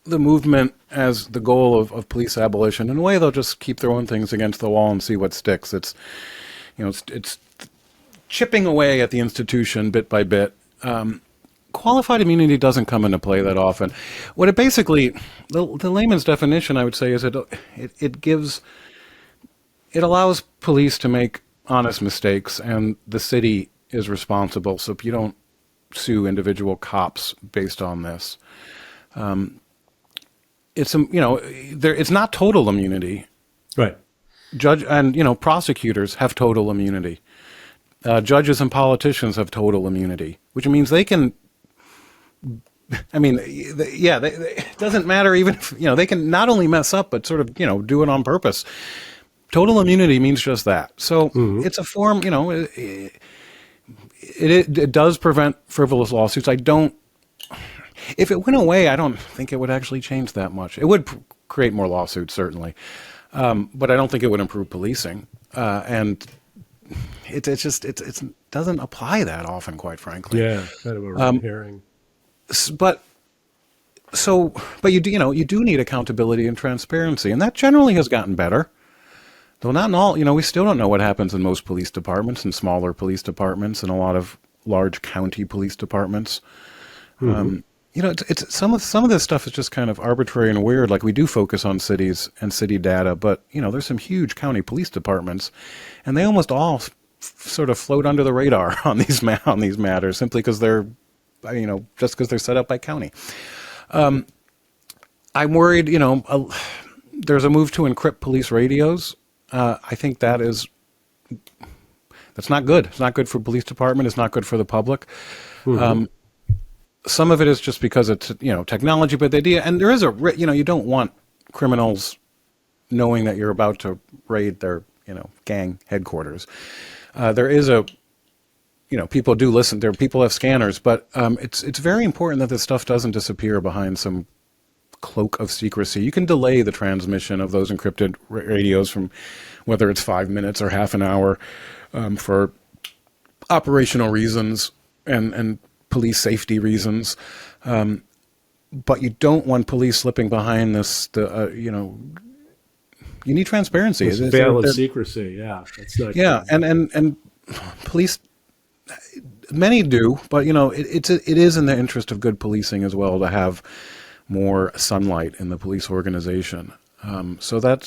the movement as the goal of police abolition, in a way they'll just keep throwing things against the wall and see what sticks. It's chipping away at the institution bit by bit. Qualified immunity doesn't come into play that often. What it basically, the layman's definition, I would say, is it allows police to make honest mistakes, and the city is responsible. So if you don't sue individual cops based on this, it's not total immunity. Right. Judge and prosecutors have total immunity. Judges and politicians have total immunity, which means they can. It doesn't matter even if, they can not only mess up, but sort of, do it on purpose. Total immunity means just that. So it's a form, it does prevent frivolous lawsuits. If it went away, I don't think it would actually change that much. It would create more lawsuits, certainly. But I don't think it would improve policing. And it doesn't apply that often, quite frankly. Yeah, kind of a red herring. But you do need accountability and transparency, and that generally has gotten better. Though not in all, we still don't know what happens in most police departments and smaller police departments and a lot of large county police departments. It's some of this stuff is just kind of arbitrary and weird. Like, we do focus on cities and city data, but there's some huge county police departments, and they almost all sort of float under the radar on these matters simply because they're just because they're set up by county. I'm worried, there's a move to encrypt police radios. I think that's not good. It's not good for police department. It's not good for the public. Some of it is just because it's, technology, but the idea, and there is you don't want criminals knowing that you're about to raid their, gang headquarters. There is people do listen. People have scanners, but it's very important that this stuff doesn't disappear behind some cloak of secrecy. You can delay the transmission of those encrypted radios from whether it's 5 minutes or half an hour for operational reasons and police safety reasons. but you don't want police slipping behind this. You need transparency. This veil of secrecy. Yeah, that's not. Yeah, and police, many do, but it is in the interest of good policing as well to have more sunlight in the police organization. So then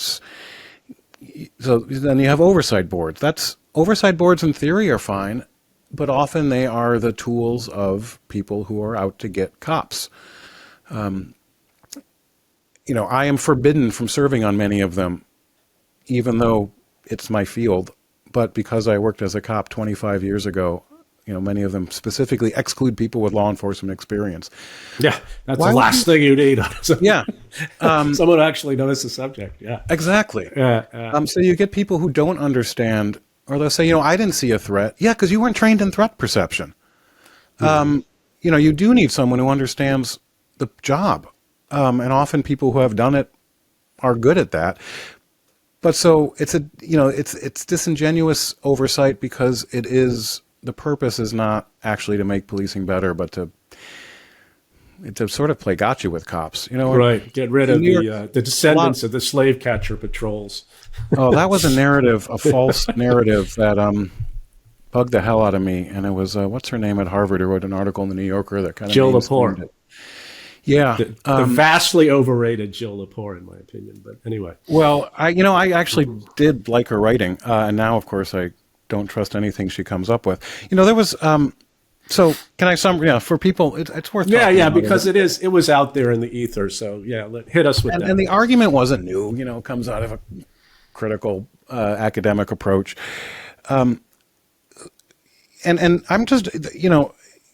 you have oversight boards. Oversight boards in theory are fine, but often they are the tools of people who are out to get cops. I am forbidden from serving on many of them, even though it's my field. But because I worked as a cop 25 years ago, many of them specifically exclude people with law enforcement experience. Yeah, that's the last thing you need. Yeah. Someone who actually knows the subject. Yeah. Exactly. Yeah. So you get people who don't understand, or they'll say, I didn't see a threat. Yeah, because you weren't trained in threat perception. You do need someone who understands the job. And often people who have done it are good at that. But so it's it's disingenuous oversight because the purpose is not actually to make policing better, but to sort of play gotcha with cops. Right. Get rid of the descendants of the slave catcher patrols. Oh, that was a false narrative that bugged the hell out of me. And it was what's her name at Harvard who wrote an article in the New Yorker that kind of Jill Lepore. Yeah, the vastly overrated Jill Lepore, in my opinion. But anyway, well, I actually did like her writing, and now, of course, I don't trust anything she comes up with. There was. So can I for people? It's worth. Yeah, because it was out there in the ether. So yeah, hit us with that. And the argument wasn't new. It comes out of a critical academic approach. And I'm just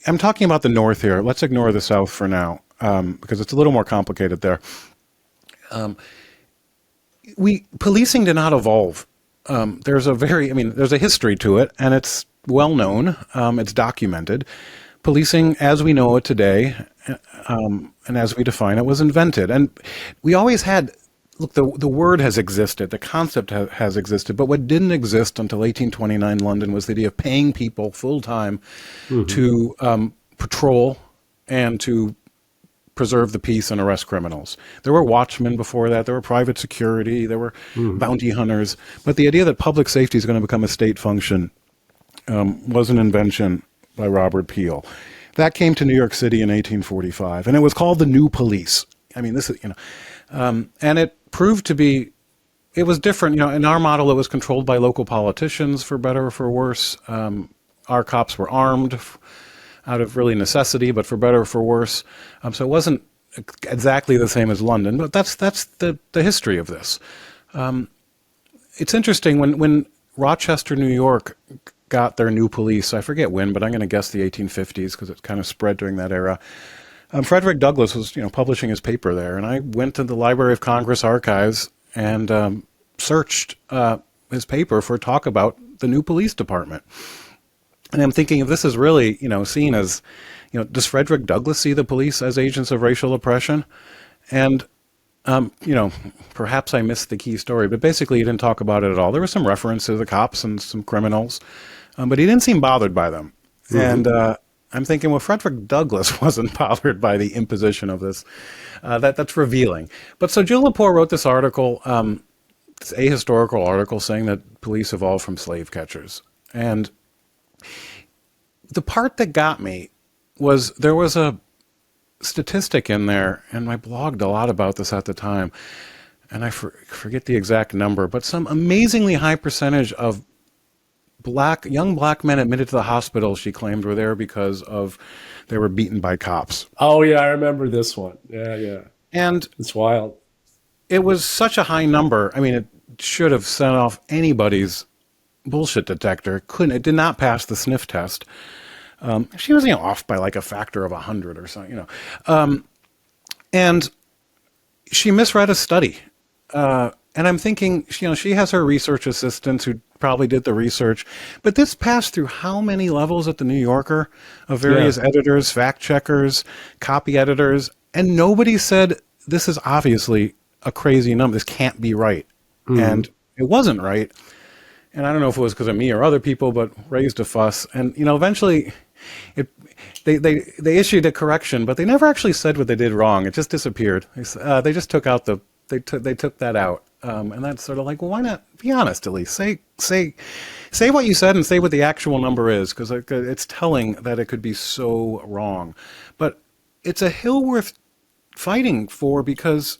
I'm talking about the North here. Let's ignore the South for now. Because it's a little more complicated there. Policing did not evolve. There's a history to it, and it's well known. It's documented. Policing, as we know it today, and as we define it, was invented. And we always had. Look, the word has existed, the concept has existed, but what didn't exist until 1829 London was the idea of paying people full time to patrol and to preserve the peace and arrest criminals. There were watchmen before that. There were private security. There were bounty hunters. But the idea that public safety is going to become a state function was an invention by Robert Peel. That came to New York City in 1845, and it was called the New Police. This is and it proved to be. It was different. In our model, it was controlled by local politicians, for better or for worse. Our cops were armed out of really necessity, but for better or for worse. So it wasn't exactly the same as London, but that's the history of this. It's interesting when Rochester, New York got their new police, I forget when, but I'm going to guess the 1850s because it kind of spread during that era. Frederick Douglass was publishing his paper there, and I went to the Library of Congress archives and searched his paper for talk about the new police department. And I'm thinking, if this is really, seen as, does Frederick Douglass see the police as agents of racial oppression? And, perhaps I missed the key story, but basically he didn't talk about it at all. There was some reference to the cops and some criminals, but he didn't seem bothered by them. And I'm thinking, well, Frederick Douglass wasn't bothered by the imposition of this. That's revealing. But so Jill Lepore wrote this article, this ahistorical article saying that police evolved from slave catchers. And the part that got me was there was a statistic in there, and I blogged a lot about this at the time, and I forget the exact number, but some amazingly high percentage of young black men admitted to the hospital, she claimed, were there because they were beaten by cops. Oh, yeah, I remember this one. Yeah. And it's wild. It was such a high number. It should have set off anybody's bullshit detector. It did not pass the sniff test. She was off by like a factor of 100 or something, and she misread a study. And I'm thinking, she has her research assistants who probably did the research, but this passed through how many levels at the New Yorker of various editors, fact checkers, copy editors, and nobody said, this is obviously a crazy number. This can't be right. And it wasn't right. And I don't know if it was because of me or other people, but raised a fuss. And, eventually they issued a correction, but they never actually said what they did wrong. It just disappeared. They just took out they took that out, and that's sort of like, well, why not be honest at least? Say what you said and say what the actual number is, because it's telling that it could be so wrong. But it's a hill worth fighting for, because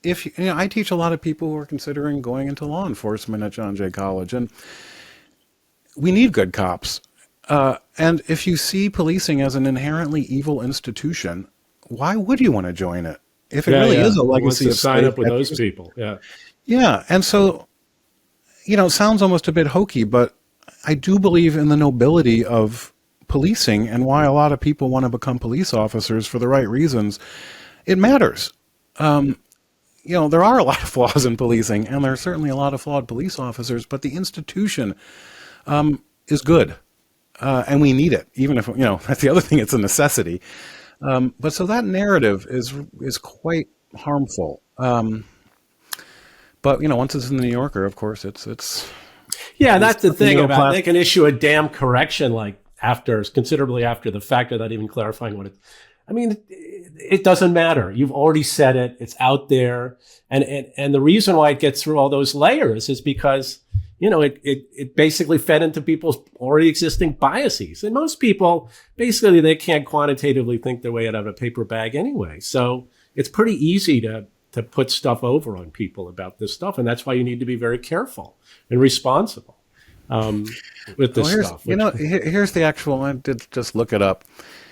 if I teach a lot of people who are considering going into law enforcement at John Jay College, and we need good cops. And if you see policing as an inherently evil institution, why would you want to join it? If it really is a legacy of sign up with those people. Yeah. Yeah. And so, it sounds almost a bit hokey, but I do believe in the nobility of policing and why a lot of people want to become police officers for the right reasons. It matters. There are a lot of flaws in policing, and there are certainly a lot of flawed police officers, but the institution is good. And we need it, even if, that's the other thing, it's a necessity. But so that narrative is quite harmful. But, once it's in the New Yorker, of course, it's yeah, that's the thing about they can issue a damn correction like considerably after the fact, without even clarifying what it doesn't matter. You've already said it. It's out there. And the reason why it gets through all those layers is because, it basically fed into people's already existing biases. And most people, basically, they can't quantitatively think their way out of a paper bag anyway. So it's pretty easy to put stuff over on people about this stuff. And that's why you need to be very careful and responsible with this stuff. Here's the actual, I did just look it up.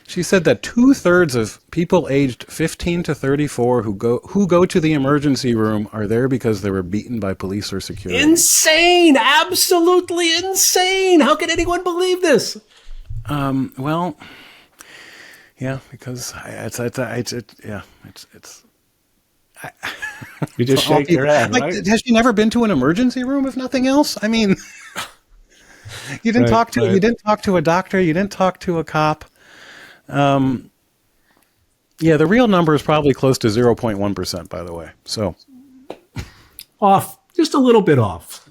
She said that 2/3 of people aged 15 to 34 who go to the emergency room are there because they were beaten by police or security. Insane! Absolutely insane! How can anyone believe this? Well, yeah, because it's you just shake your head, right? Has she never been to an emergency room, if nothing else? I mean, you didn't talk to a doctor, you didn't talk to a cop. The real number is probably close to 0.1%, by the way. So off, just a little bit off,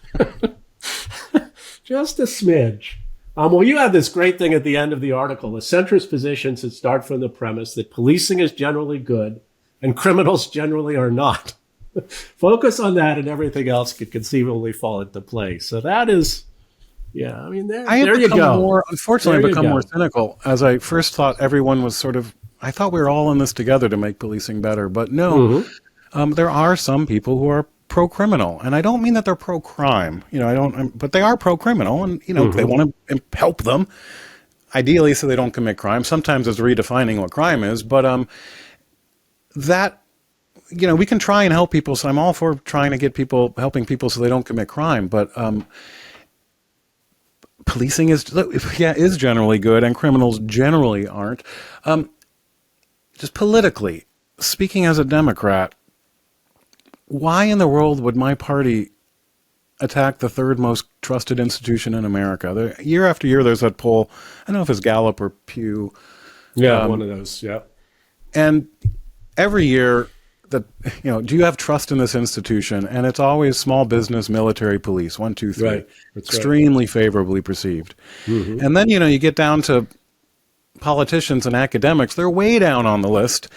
just a smidge. Well, you have this great thing at the end of the article. The centrist positions that start from the premise that policing is generally good and criminals generally are not. Focus on that, and everything else could conceivably fall into place. So that is. Yeah, there you go. Unfortunately, I've become more cynical. As I first thought everyone was I thought we were all in this together to make policing better. But no, there are some people who are pro-criminal. And I don't mean that they're pro-crime. But they are pro-criminal. And, they want to help them, ideally, so they don't commit crime. Sometimes it's redefining what crime is. But we can try and help people. So I'm all for trying to get helping people so they don't commit crime. But policing is generally good, and criminals generally aren't. Just politically, speaking as a Democrat, why in the world would my party attack the third most trusted institution in America? Year after year, there's that poll. I don't know if it's Gallup or Pew. Yeah, one of those. Yeah. And every year, do you have trust in this institution? And it's always small business, military, police, 1, 2, 3. Right. That's extremely favorably perceived. And then, you get down to politicians and academics. They're way down on the list.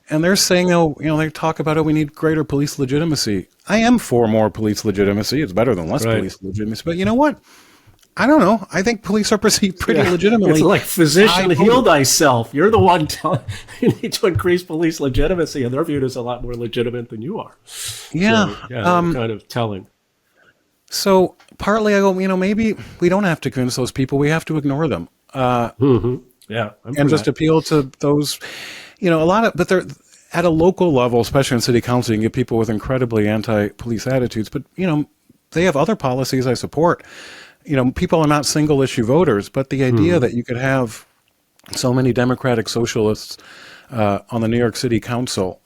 And they're saying, they talk about, we need greater police legitimacy. I am for more police legitimacy. It's better than less police legitimacy. But you know what? I don't know. I think police are perceived pretty legitimately. It's like physician, heal thyself. You're the one telling you need to increase police legitimacy, and they're viewed as a lot more legitimate than you are. Yeah. So, kind of telling. So partly I go, maybe we don't have to convince those people. We have to ignore them. Yeah. And just appeal to those, but they're at a local level, especially in city council, you can get people with incredibly anti-police attitudes. But, they have other policies I support. People are not single issue voters, but the idea that you could have so many Democratic socialists on the New York City Council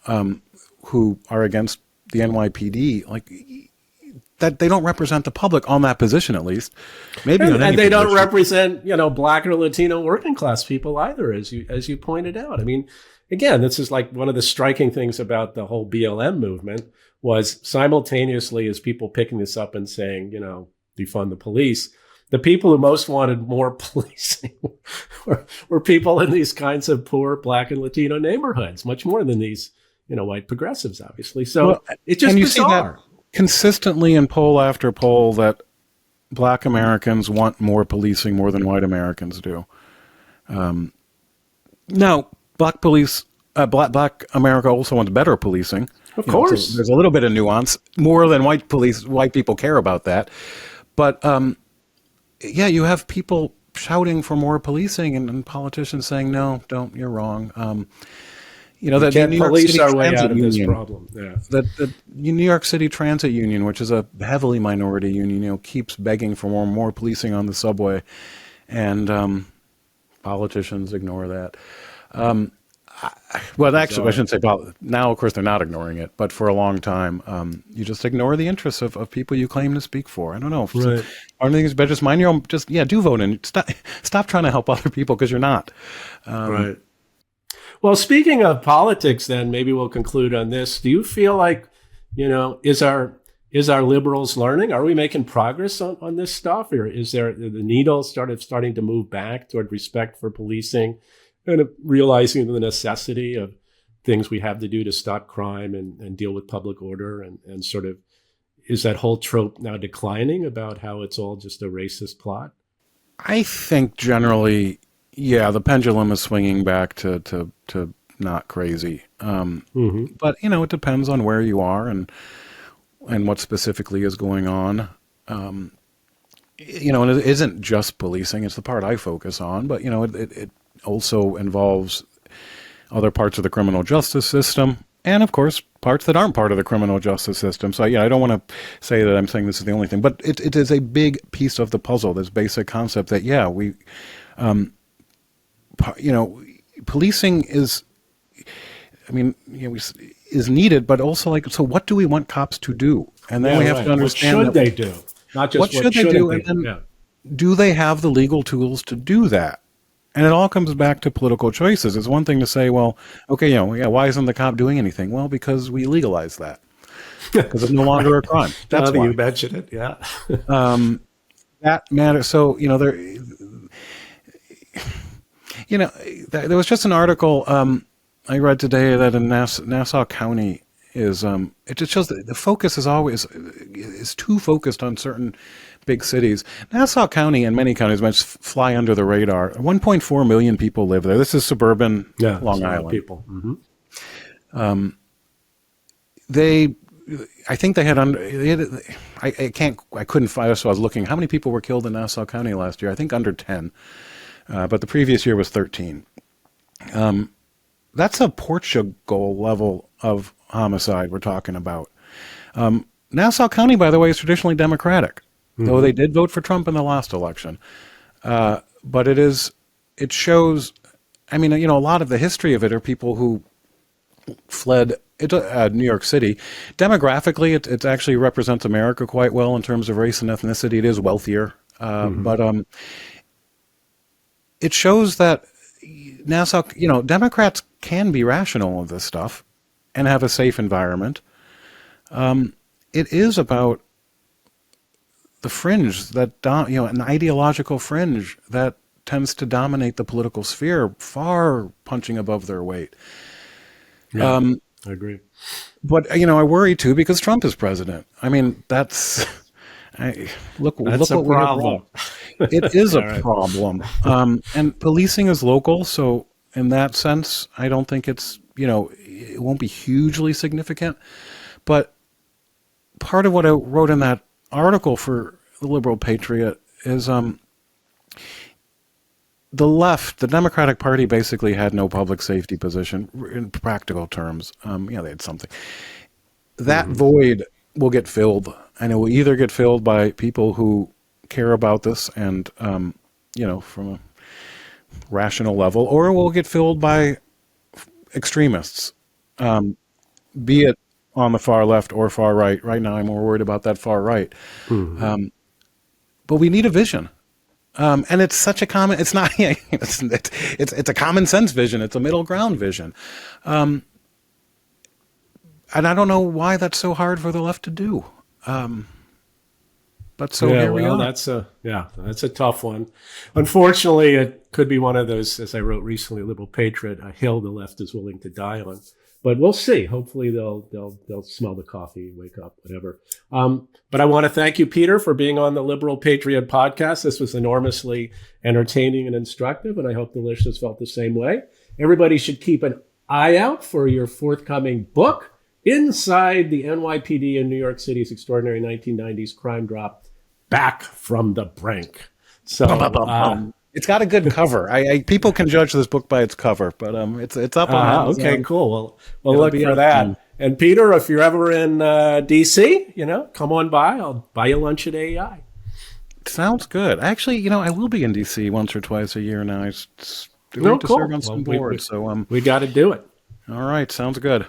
who are against the NYPD, that they don't represent the public on that position, at least. Maybe and they don't represent, Black or Latino working class people either, as you pointed out. Again, this is like one of the striking things about the whole BLM movement was simultaneously as people picking this up and saying, defund the police, the people who most wanted more policing were people in these kinds of poor Black and Latino neighborhoods, much more than these, white progressives, obviously. So Well, it's just and you see that bizarre. consistently in poll after poll that Black Americans want more policing more than white Americans do. Now, Black America also wants better policing. Of So course. there's a little bit of nuance, more than white people care about that. But yeah, you have people shouting for more policing and politicians saying, no, don't, you're wrong. We The can't New York police City our way Transit out of this Union, problem. Yeah. the New York City Transit Union, which is a heavily minority union, keeps begging for more policing on the subway, and politicians ignore that. Well, actually, I shouldn't say now. Of course, they're not ignoring it, but for a long time, you just ignore the interests of people you claim to speak for. I don't know. Right. One of the things, but just mind your own. Just do vote and stop trying to help other people because you're not. Right. Well, speaking of politics, then maybe we'll conclude on this. Do you feel like, is our liberals learning? Are we making progress on this stuff, or is there the needle starting to move back toward respect for policing, and realizing the necessity of things we have to do to stop crime and deal with public order, and sort of, is that whole trope now declining about how it's all just a racist plot? I think generally, yeah, the pendulum is swinging back to not crazy. But it depends on where you are and what specifically is going on. And it isn't just policing; it's the part I focus on. But it also involves other parts of the criminal justice system, and of course parts that aren't part of the criminal justice system. So I don't want to say that I'm saying this is the only thing, but it is a big piece of the puzzle. This basic concept that we, policing is, is needed, but also so what do we want cops to do? And then we have to understand what should they do, not just what should they do, and then do they have the legal tools to do that? And it all comes back to political choices. It's one thing to say, well, okay, why isn't the cop doing anything? Well, because we legalize that. Because it's no longer a crime. That's why. You mentioned it, yeah. That matters. So, there was just an article I read today that in Nassau County it just shows that the focus is too focused on certain big cities. Nassau County and many counties might fly under the radar. 1.4 million people live there. This is suburban Long Island. People. I think they had I couldn't find, so I was looking. How many people were killed in Nassau County last year? I think under 10. But the previous year was 13. That's a Portugal level of homicide we're talking about. Nassau County, by the way, is traditionally Democratic, though they did vote for Trump in the last election. But it shows, a lot of the history of it are people who fled New York City. Demographically, it actually represents America quite well in terms of race and ethnicity. It is wealthier. But it shows that Nassau, Democrats can be rational of this stuff and have a safe environment. It is about the fringe an ideological fringe that tends to dominate the political sphere, far punching above their weight. Yeah, I agree. But I worry too because Trump is president. That's look That's what a problem. It is a problem. And policing is local, so in that sense, I don't think it's it won't be hugely significant. But part of what I wrote in that article for the Liberal Patriot is the left, the Democratic Party, basically had no public safety position in practical terms. They had something. That void will get filled, and it will either get filled by people who care about this and, from a rational level, or it will get filled by extremists, be it on the far left or far right. Right now, I'm more worried about that far right. But we need a vision. And it's such a common, it's not, it's a common sense vision. It's a middle ground vision. And I don't know why that's so hard for the left to do. But so Yeah, here we well, are. that's a tough one. Unfortunately, it could be one of those, as I wrote recently, Liberal Patriot, a hill the left is willing to die on. But we'll see. Hopefully, they'll smell the coffee, wake up, whatever. But I want to thank you, Peter, for being on the Liberal Patriot podcast. This was enormously entertaining and instructive, and I hope the listeners felt the same way. Everybody should keep an eye out for your forthcoming book, Inside the NYPD in New York City's Extraordinary 1990s Crime Drop, Back from the Brink. So It's got a good cover. People can judge this book by its cover, but it's up on Amazon. Okay, cool. Well, we'll It'll look be for out that. soon. And Peter, if you're ever in DC, come on by. I'll buy you lunch at AEI. Sounds good. Actually, I will be in DC once or twice a year now. I No, to cool. serve on some boards, so we got to do it. all right, sounds good.